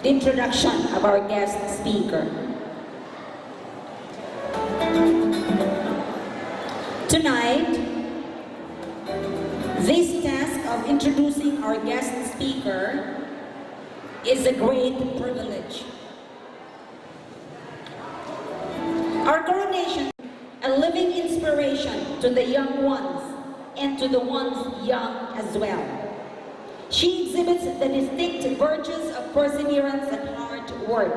the introduction of our guest speaker. Tonight, this task of introducing our guest speaker is a great privilege. Our coronation, a living inspiration to the young ones and to the ones young as well. She exhibits the distinct virtues of perseverance and hard work.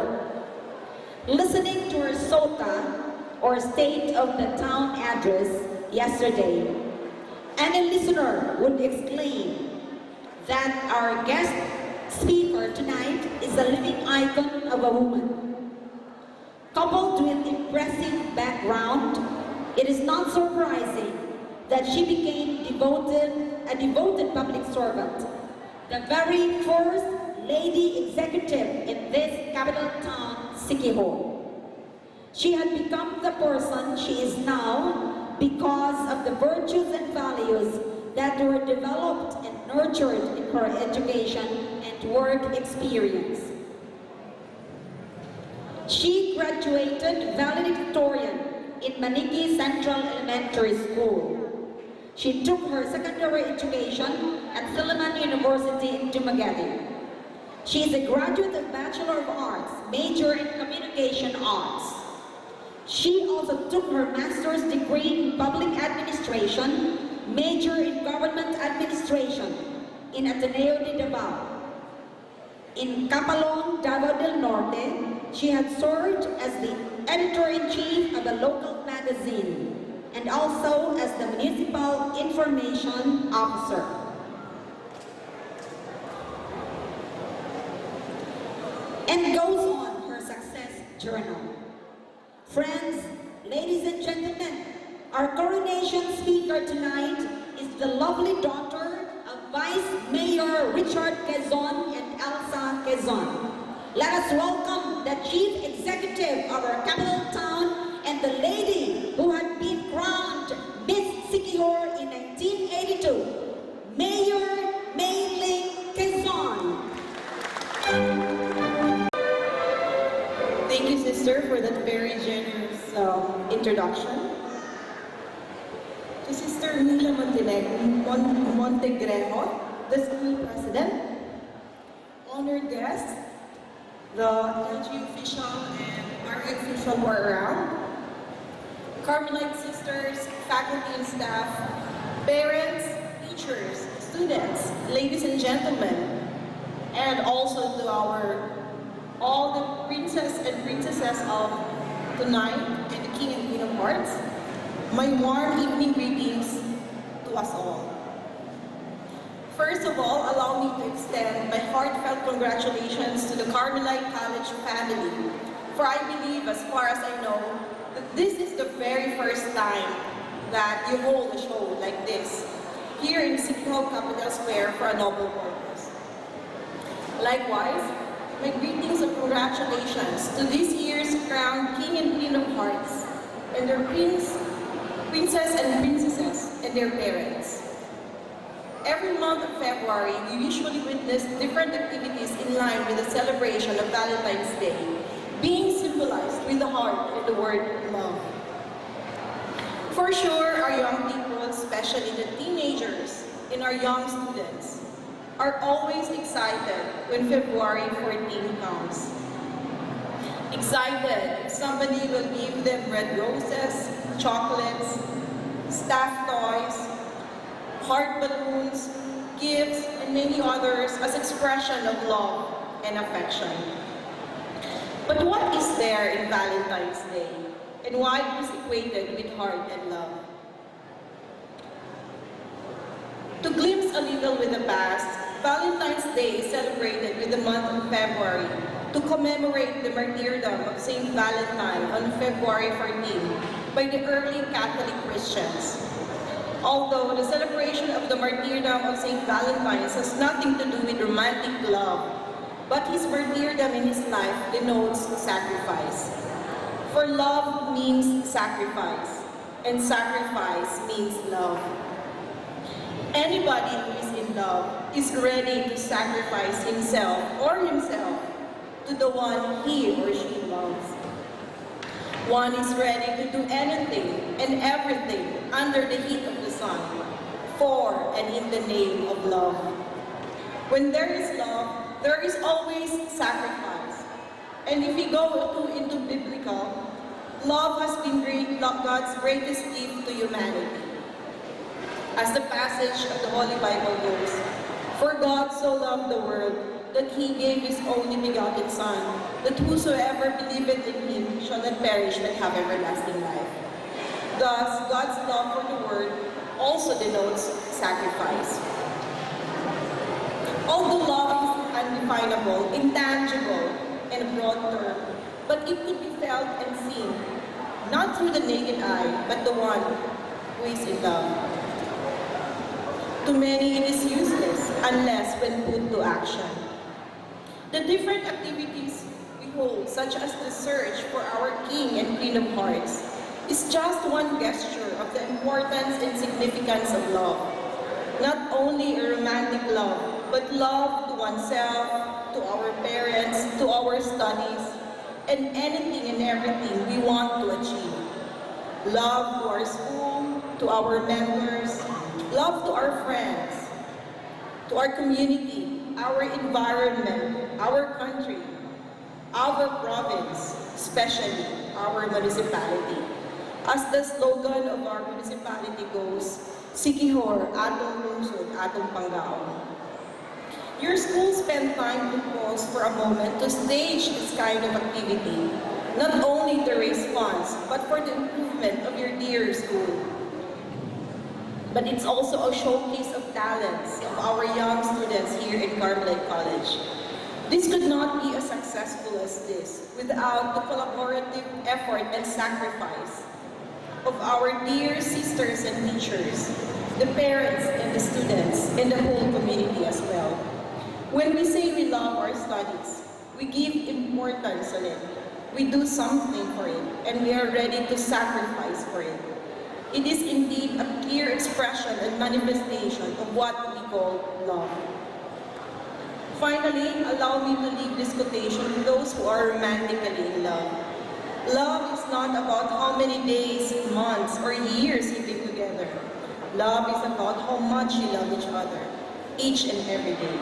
Listening to her SOTA, or State of the Town address, yesterday, any listener would exclaim that our guest speaker tonight is a living icon of a woman. Coupled with impressive background, it is not surprising that she became a devoted public servant, the very first lady executive in this capital town, Siquijor. She had become the person she is now because of the virtues and values that were developed and nurtured in her education and work experience. She graduated valedictorian in Maniki Central Elementary School. She took her secondary education at Silliman University in Dumaguete. She is a graduate of Bachelor of Arts, major in Communication Arts. She also took her master's degree in Public Administration, major in Government Administration in Ateneo de Davao. In Capalong, Davao del Norte, she had served as the editor-in-chief of a local magazine and also as the municipal information officer. And goes on her success journal. Friends, ladies and gentlemen, our coronation speaker tonight is the lovely daughter of Vice Mayor Richard Quezon and Elsa Quezon. Let us welcome the Chief Executive of our capital town and the lady who had been crowned Miss Siquijor in 1982, Mayor Mayling Quezon. Thank you, sister, for that very generous introduction. To Sister Emilia Montegrejo, the school president, honored guests, the LG official and RA official who are around, Carmelite sisters, faculty and staff, parents, teachers, students, ladies and gentlemen, and also to all the princes and princesses of tonight and the King and Queen of Hearts, my warm evening greetings to us all. First of all, allow me to extend my heartfelt congratulations to the Carmelite College family, for I believe, as far as I know, that this is the very first time that you hold a show like this here in Siquijor Capital Square for a noble purpose. Likewise, my greetings and congratulations to this year's crowned King and Queen of Hearts and their princess and princesses and their parents. Every month of February, we usually witness different activities in line with the celebration of Valentine's Day, being symbolized with the heart and the word love. For sure, our young people, especially the teenagers and our young students, are always excited when February 14 comes. Excited if somebody will give them red roses, chocolates, stuffed toys, heart balloons, gifts, and many others as expression of love and affection. But what is there in Valentine's Day, and why it is equated with heart and love? To glimpse a little with the past, Valentine's Day is celebrated with the month of February to commemorate the martyrdom of Saint Valentine on February 14 by the early Catholic Christians. Although the celebration of the martyrdom of Saint Valentine has nothing to do with romantic love, but his martyrdom in his life denotes sacrifice. For love means sacrifice, and sacrifice means love. Anybody who is in love is ready to sacrifice himself or himself to the one he or she loves. One is ready to do anything and everything under the heat of the sun, for and in the name of love. When there is love, there is always sacrifice. And if we go into biblical, love has been God's greatest gift to humanity. As the passage of the Holy Bible goes, "For God so loved the world that he gave his only begotten Son, that whosoever believeth in him shall not perish but have everlasting life." Thus, God's love for the world also denotes sacrifice. Although love is undefinable, intangible, and a broad term, but it could be felt and seen, not through the naked eye, but the one who is in love. To many, it is useless unless when put to action. The different activities we hold, such as the search for our King and Queen of Hearts, is just one gesture of the importance and significance of love. Not only a romantic love, but love to oneself, to our parents, to our studies, and anything and everything we want to achieve. Love to our school, to our mentors, love to our friends, to our community, our environment, our country, our province, especially our municipality. As the slogan of our municipality goes, "Sikihor, atong lungsod, atong Pangaon." Your school spent time to pause for a moment to stage this kind of activity, not only to raise funds, but for the improvement of your dear school. But it's also a showcase of talents of our young students here in Carmelite College. This could not be as successful as this without the collaborative effort and sacrifice of our dear sisters and teachers, the parents and the students, and the whole community as well. When we say we love our studies, we give importance on it. We do something for it, and we are ready to sacrifice for it. It is indeed a clear expression and manifestation of what we call love. Finally, allow me to leave this quotation to those who are romantically in love. Love is not about how many days, months, or years you live together. Love is about how much you love each other, each and every day.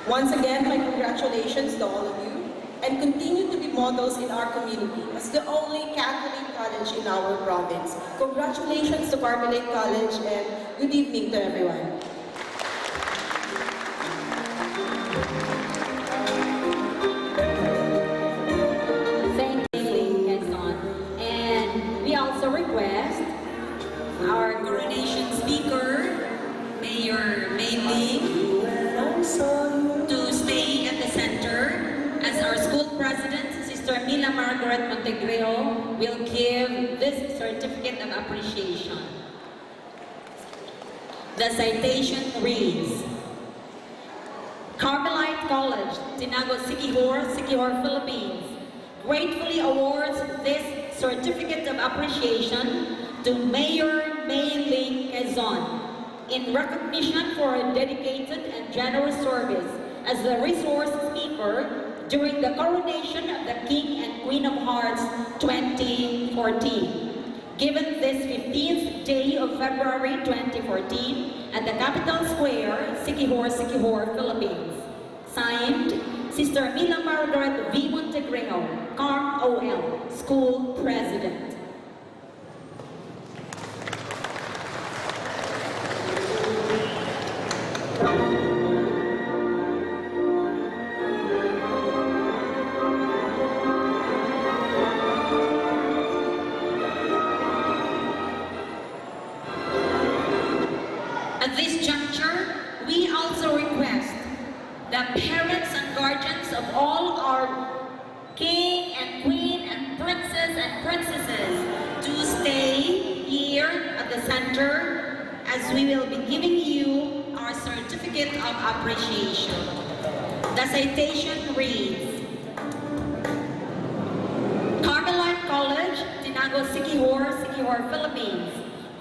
Once again, my congratulations to all of you, and continue to be models in our community as the only Catholic college in our province. Congratulations to Carmelite College, and good evening to everyone. Thank you, Quezon. And we also request our coronation speaker, Mayor May Ling, to stay at the center as our school president, Sister Mila Margaret Montegreo, will give this certificate of appreciation. The citation reads, Carmelite College, Tinago, Sikihor, Sikihor, Philippines, gratefully awards this certificate of appreciation to Mayor May Ling Quezon in recognition for a dedicated and generous service as the resource speaker during the coronation of the King and Queen of Hearts 2014. Given this 15th day of February 2014 at the Capitol Square, Sikihor, Sikihor, Philippines. Signed, Sister Mila Margaret V. Montegreo, CARM OL, School President. At this juncture, we also request the parents and guardians of all our king and queen and princes and princesses to stay here at the center as we will be giving you our certificate of appreciation. The citation reads, Carmelite College, Tinago, Sikihor, Sikihor, Philippines,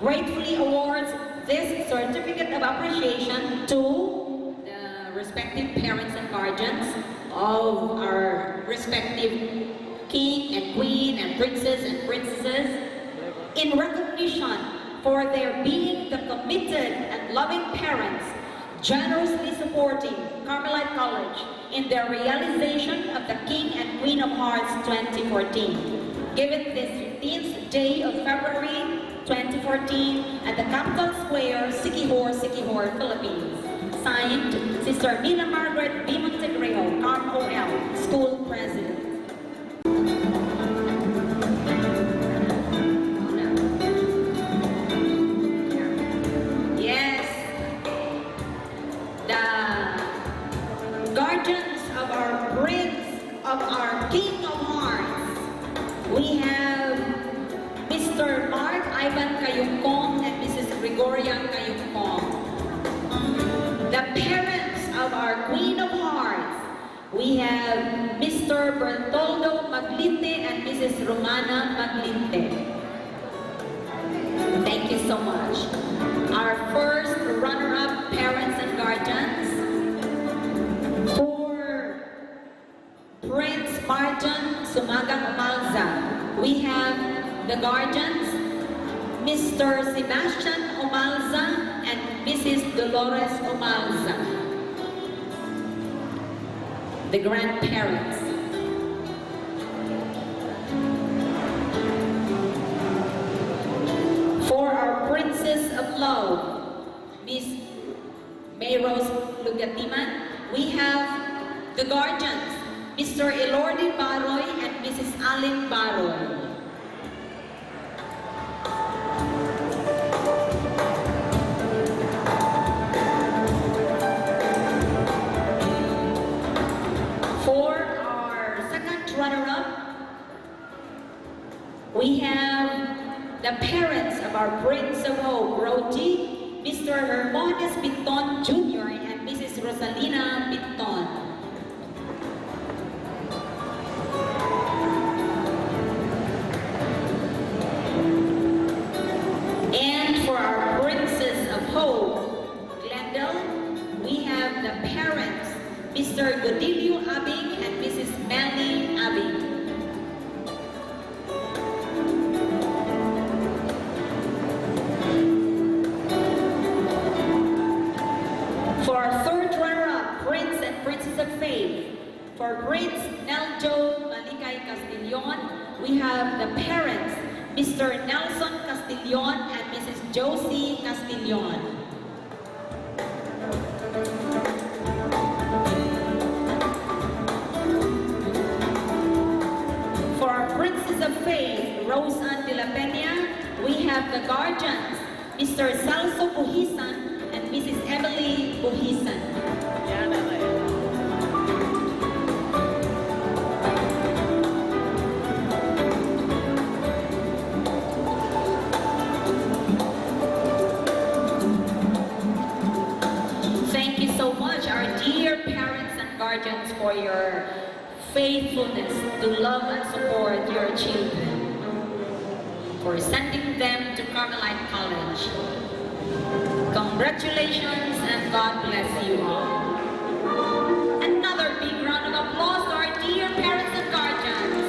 gratefully awards this certificate of appreciation to the respective parents and guardians of our respective king and queen and princes and princesses in recognition for their being the committed and loving parents, generously supporting Carmelite College in their realization of the King and Queen of Hearts 2014. Given this 15th day of February 2014 at the Capitol Square, Siquijor, Philippines. Signed, Sister Mina Margaret B. Montegrejo, CARM-OL, School President. Yes, the guardians of our Prince of our King of Hearts, we have Mr. Mark Ivan Kayungkong and Mrs. Gregoria Kayungkong. The parents of our Queen of Hearts, we have Mr. Bertoldo Maglinte and Mrs. Romana Maglinte. Thank you so much. Our first runner-up parents and guardians for Prince Martin Sumagang Umalza. We have the guardians, Mr. Sebastian Umalza and Mrs. Dolores Umalza. The grandparents. For our Princess of Love, Miss Mayrose Lugatiman, we have the guardians, Mr. Elordi Baroy and Mrs. Alin Baroy. For our second runner-up, we have the parents of our Prince of Hope, Roti, Mr. Hermones Pinton Jr. and Mrs. Rosalina Pinton. And for our Princess of Hope, Glendale, we have the parents, Mr. Godilio Abing and Mrs. Melly Abing. For our third runner-up, Prince and Princess of Faith, for Prince Neljo Malikay Castillon, we have the parents, Mr. Nelson Castillon and Mrs. Josie Castillon. For our Princess of Faith, Rose Ann de la Peña, we have the guardians, Mr. Salso Buhisan and Mrs. Emily Buhisan. Thank you so much, our dear parents and guardians, for your faithfulness to love and support your children, for sending them to Carmelite College. Congratulations and God bless you all. Another big round of applause to our dear parents and guardians.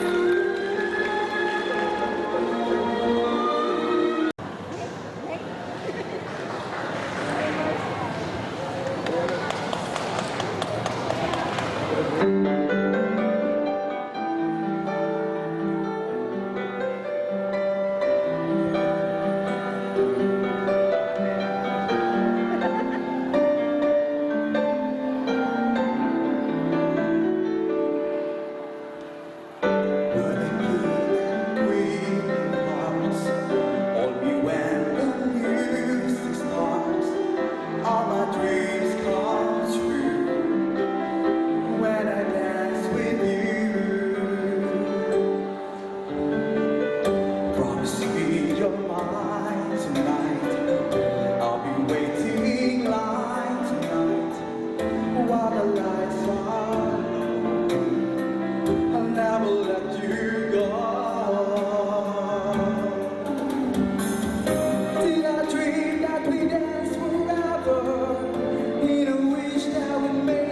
Did I dream that we dance forever in a wish that we made?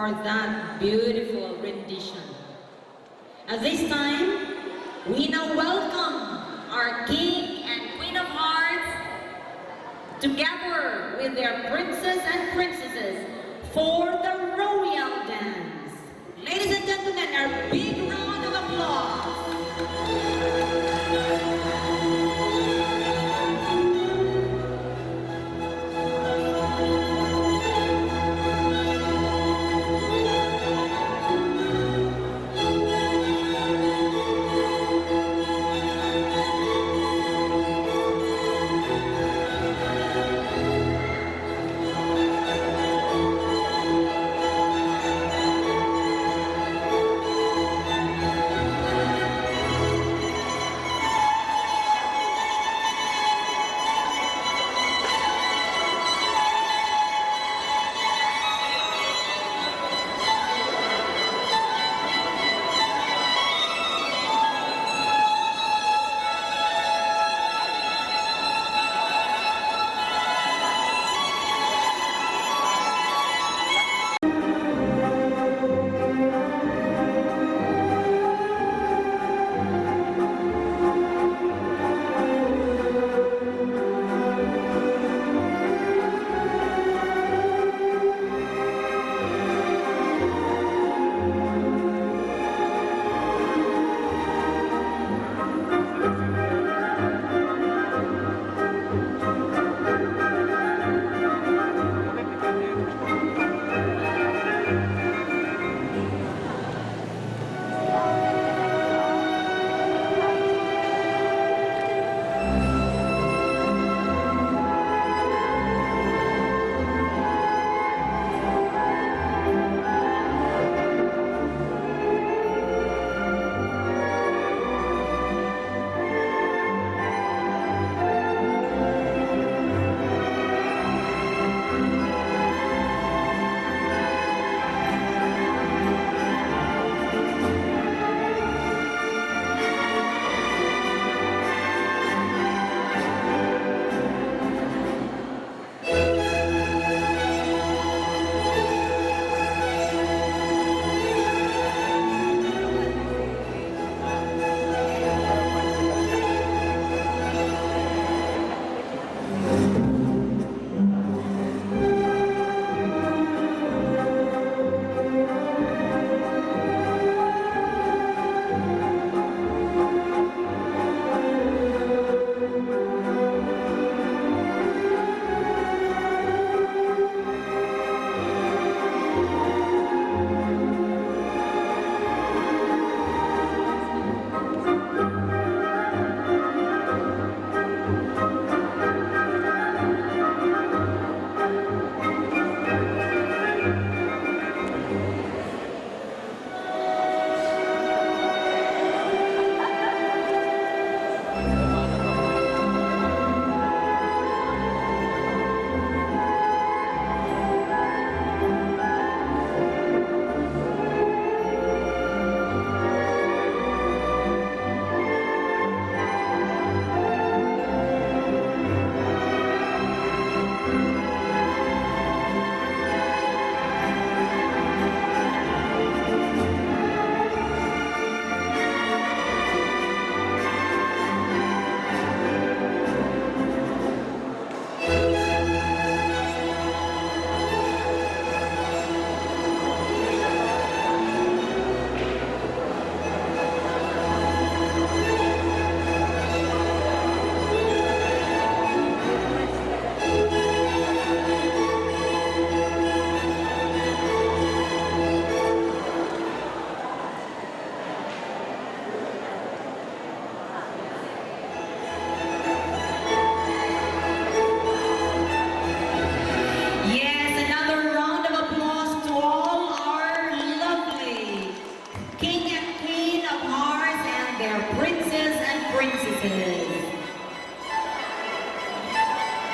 for that beautiful rendition. At this time, we now welcome our King and Queen of Hearts together with their princes and princesses for the royal dance. Ladies and gentlemen, our big round of applause.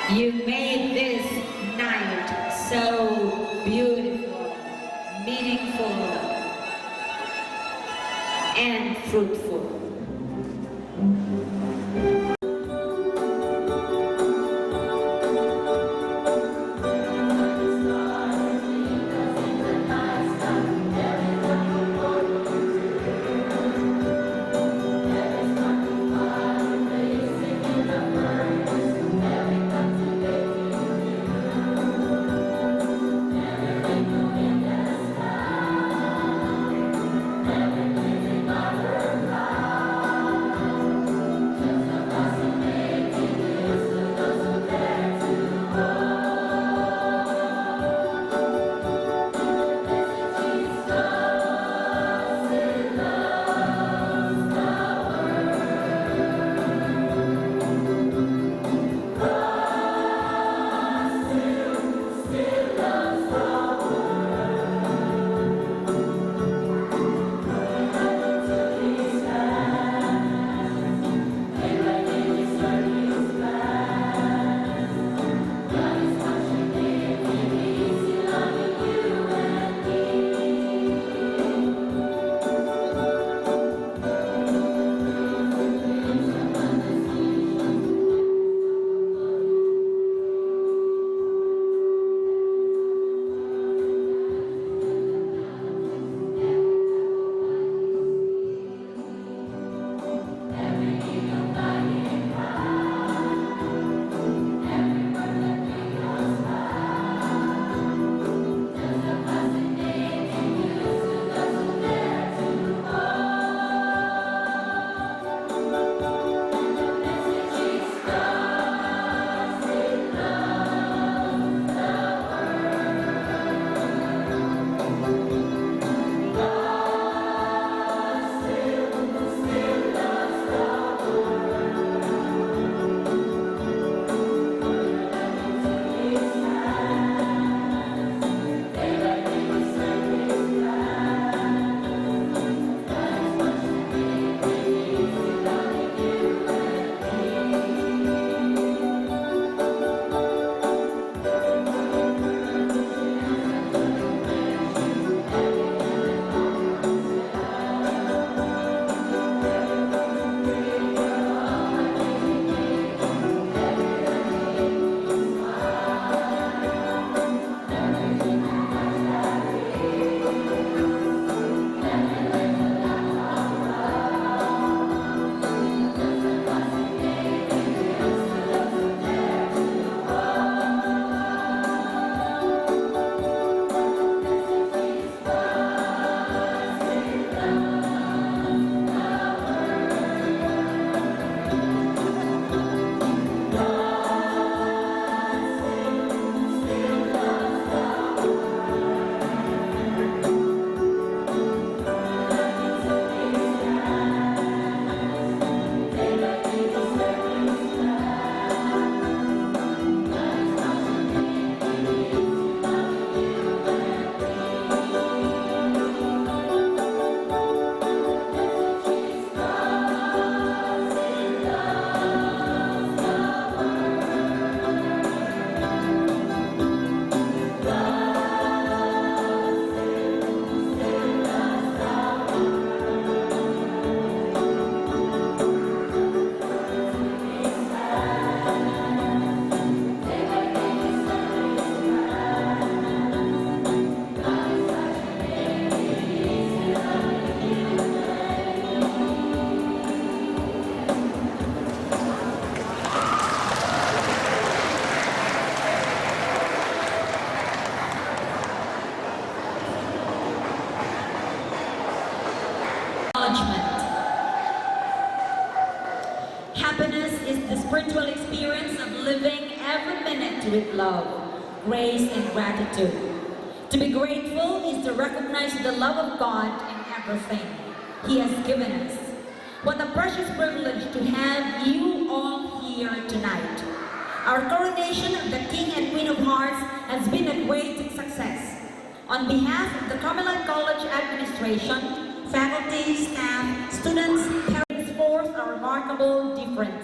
You made this night so beautiful, meaningful, and fruitful. Happiness is the spiritual experience of living every minute with love, grace, and gratitude. To be grateful is to recognize the love of God in everything He has given us. What a precious privilege to have you all here tonight. Our coronation of the King and Queen of Hearts has been a great success. On behalf of the Carmelite College administration, faculty, staff, students, parents forth a remarkable difference.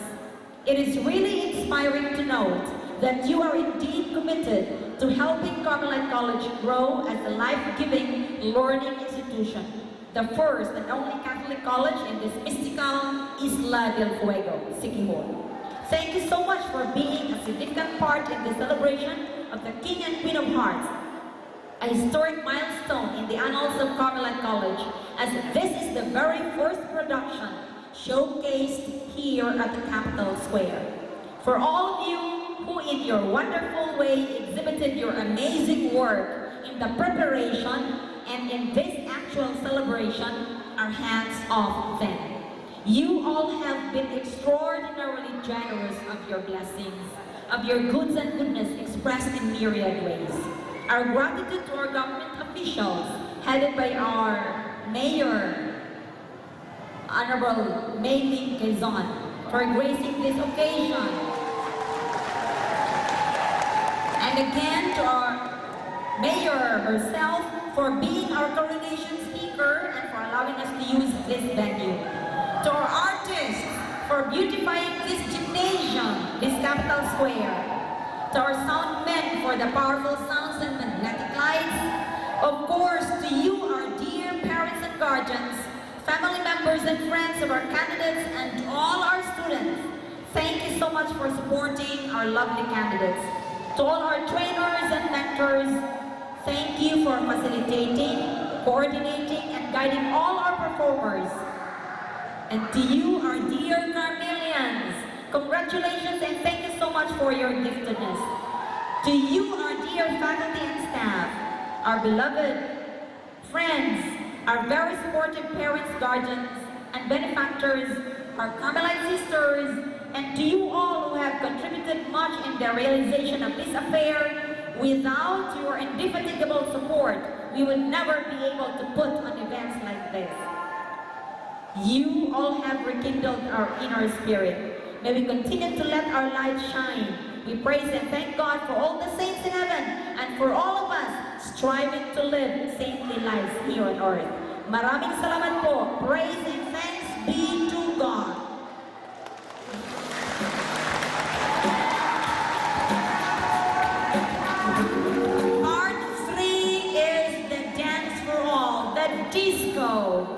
It is really inspiring to note that you are indeed committed to helping Carmelite College grow as a life-giving learning institution, the first and only Catholic college in this mystical Isla del Fuego, Siquijor. Thank you so much for being a significant part in the celebration of the King and Queen of Hearts, a historic milestone in the annals of Carmelite College, as this is the very first production showcased here at the Capitol Square. For all of you who in your wonderful way exhibited your amazing work in the preparation and in this actual celebration, our hats off then. You all have been extraordinarily generous of your blessings, of your goods and goodness expressed in myriad ways. Our gratitude to our government officials, headed by our Mayor, Honorable Maylin Quezon, for gracing this occasion. And again to our Mayor herself for being our coronation speaker and for allowing us to use this venue. To our artists for beautifying this gymnasium, this Capitol Square. To our sound men for the powerful sounds and magnetic lights. Of course, to you, our dear parents and guardians, family members and friends of our candidates, and to all our students, thank you so much for supporting our lovely candidates. To all our trainers and mentors, thank you for facilitating, coordinating, and guiding all our performers. And to you, our dear Carmelians, congratulations and thank you so much for your giftedness. To you, our dear faculty and staff, our beloved friends, our very supportive parents, guardians, and benefactors, our Carmelite sisters, and to you all who have contributed much in the realization of this affair. Without your indefatigable support, we would never be able to put on events like this. You all have rekindled our inner spirit. May we continue to let our light shine. We praise and thank God for all the saints in heaven and for all of us striving to live saintly lives here on earth. Maraming salamat po. Praise and thanks be to God. Part 3 is the dance for all, the disco.